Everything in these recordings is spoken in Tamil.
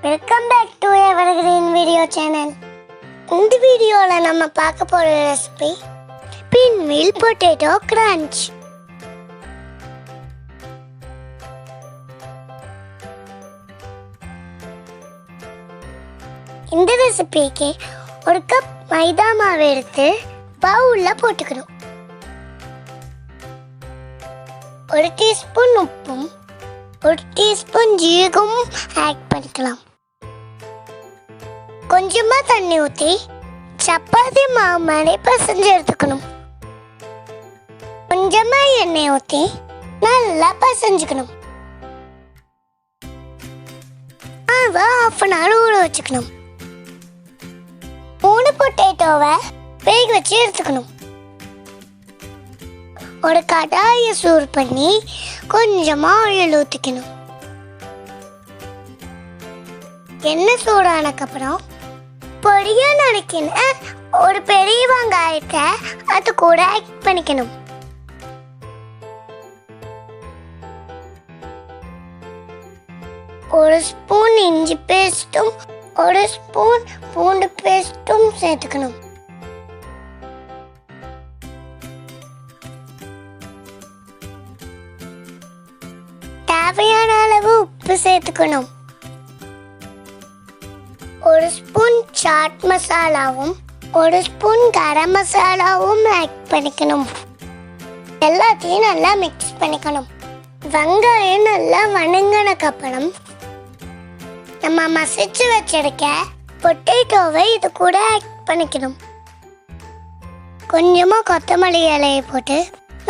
Welcome back to Evergreen Video Channel. இந்த வீடியோல நம்ம பார்க்க போற ரெசிபி pinwheel potato crunch. இந்த ரெசிபிக்கு ஒரு கப் மைதா மாவு எடுத்து பவுல்ல போட்டுக்கணும். ஒரு டீஸ்பூன் உப்பும் ஒரு டீஸ்பூன் ஜீரகமும் ஆட் பண்ணிக்கலாம். கொஞ்சமா தண்ணி ஊற்றி சப்பாத்தி மாவு மாதிரி பிசைஞ்சு எடுத்துக்கணும். கொஞ்சமா எண்ணெய் ஊற்றி நல்லா பிசைஞ்சுக்கணும். மாவை 1/2 hour ஊற வச்சுக்கணும். 3 பொட்டேட்டோவை வேக வச்சு எடுத்துக்கணும். ஒரு கடாயை சூடு பண்ணி கொஞ்சமா ஆயில் ஊற்றிக்கணும். எண்ணெய் சூடானதுக்கப்புறம் பொடியா நறுக்கின ஒரு பெரிய வெங்காயத்தை அது கூட ஆட் பண்ணிக்கணும். ஒரு ஸ்பூன் இஞ்சி பேஸ்ட்டும் ஒரு ஸ்பூன் பூண்டு பேஸ்ட்டும் சேர்த்துக்கணும். தேவையான அளவு உப்பு சேர்த்துக்கணும். ஒரு ஸ்பூன் சாட் மசாலாவும் ஒரு ஸ்பூன் கரம் மசாலாவும் ஆட் பண்ணிக்கணும். எல்லாத்தையும் நல்லா மிக்ஸ் பண்ணிக்கணும். வெங்காயம் நல்லா வணங்கினதுக்கு அப்புறம் நம்ம மசிச்சு வச்சிருக்க பொட்டேட்டோவை இது கூட ஆட் பண்ணிக்கணும். கொஞ்சமா கொத்தமல்லி இலையை போட்டு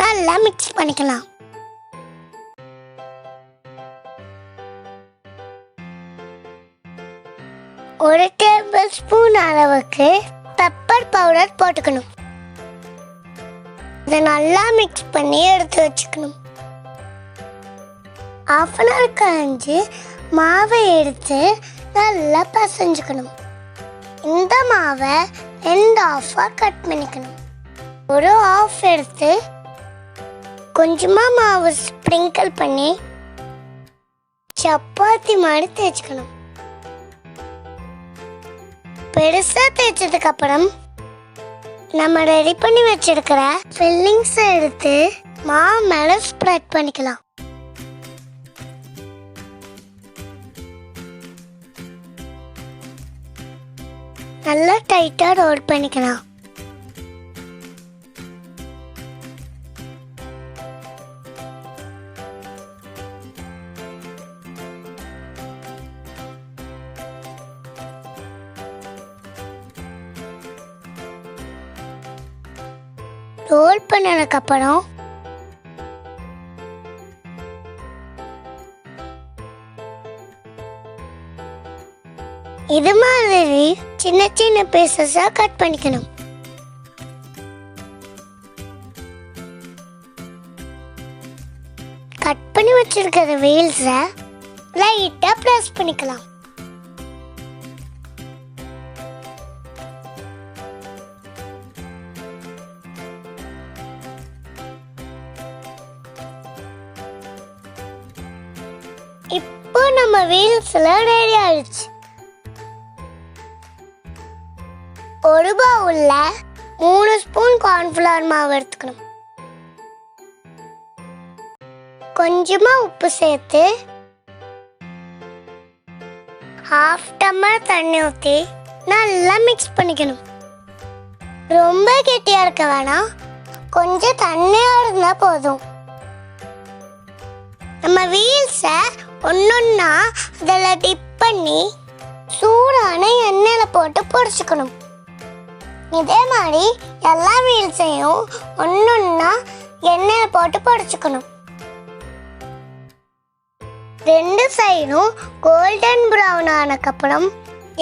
நல்லா மிக்ஸ் பண்ணிக்கலாம். ஒரு டேபிள் ஸ்பூன் அளவுக்கு பெப்பர் பவுடர் போட்டுக்கணும். இதை நல்லா மிக்ஸ் பண்ணி எடுத்து வச்சுக்கணும். 1/2 hour கழிஞ்சு மாவை எடுத்து நல்லா பிசைஞ்சுக்கணும். இந்த மாவை 2 half-ஆ கட் பண்ணிக்கணும். ஒரு half எடுத்து கொஞ்சமா மாவு ஸ்ப்ரிங்கிள் பண்ணி சப்பாத்தி மாதிரி தேய்ச்சிக்கணும். பெருசா தேய்ச்சதுக்கு அப்புறம் நம்ம ரெடி பண்ணி வச்சிருக்கிற ஃபில்லிங்ஸை எடுத்து மாவு மேல ஸ்ப்ரெட் பண்ணிக்கலாம். நல்லா டைட்டா ரோல் பண்ணிக்கலாம். ரோல் பண்ணதுக்கு அப்புறம் இது மாதிரி சின்ன சின்ன பீசஸா கட் பண்ணிக்கணும். கட் பண்ணி வச்சிருக்கிற வீல்ஸை லைட்டா பிரஸ் பண்ணிக்கலாம். இப்போ நம்ம வீல்ஸ்ல ரெடி ஆயிடுச்சு. ஒரு பவுல்ல 3 ஸ்பூன் கார்ன்ஃப்ளவர் மாவு எடுத்துக்கணும். கொஞ்சமா உப்பு சேர்த்து 1/2 டம்ளர் தண்ணி ஊற்றி நல்லா மிக்ஸ் பண்ணிக்கணும். ரொம்ப கெட்டியா இருக்க வேணாம், கொஞ்சம் தண்ணியா இருந்தா போதும். நம்ம வீல்ஸை ஒன்னொன்னா அதில் டிப் பண்ணி சூடான எண்ணெயில் போட்டு பொரிச்சுக்கணும். இதே மாதிரி எல்லா வீல்ஸையும் ஒன்னொன்னா எண்ணெயில் போட்டு பொரிச்சுக்கணும். 2 சைடும் கோல்டன் ப்ரௌன் ஆனதுக்கப்புறம்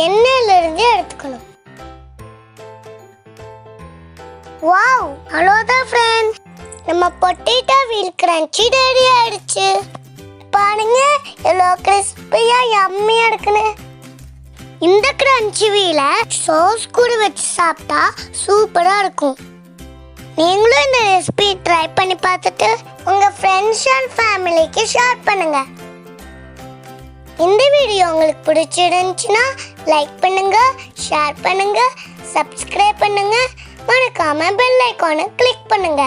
எண்ணெயிலிருந்து எடுத்துக்கணும். வாவ், அவ்வளோதான் ஃப்ரெண்ட்ஸ், நம்ம பொட்டேட்டோ வீல் கிரன்ச்சி ரெடி ஆயிடுச்சு. பாருங்க எவ்வளோ கிறிஸ்பியா யம்மியா இருக்குன்னு. இந்த கிரன்ச்சி வீலை சாஸ் கூட வச்சு சாப்பிட்டா சூப்பரா இருக்கும். நீங்களும் இந்த ரெசிபி ட்ரை பண்ணி பார்த்துட்டு உங்க ஃப்ரெண்ட்ஸ் அண்ட் ஃபேமிலிக்கு ஷேர் பண்ணுங்க. இந்த வீடியோ வீடியோ உங்களுக்கு பிடிச்சிருந்துச்சுன்னா லைக் பண்ணுங்க, ஷேர் பண்ணுங்க, சப்ஸ்கிரைப் பண்ணுங்க, மறக்காம பெல் ஐகானை கிளிக் பண்ணுங்க.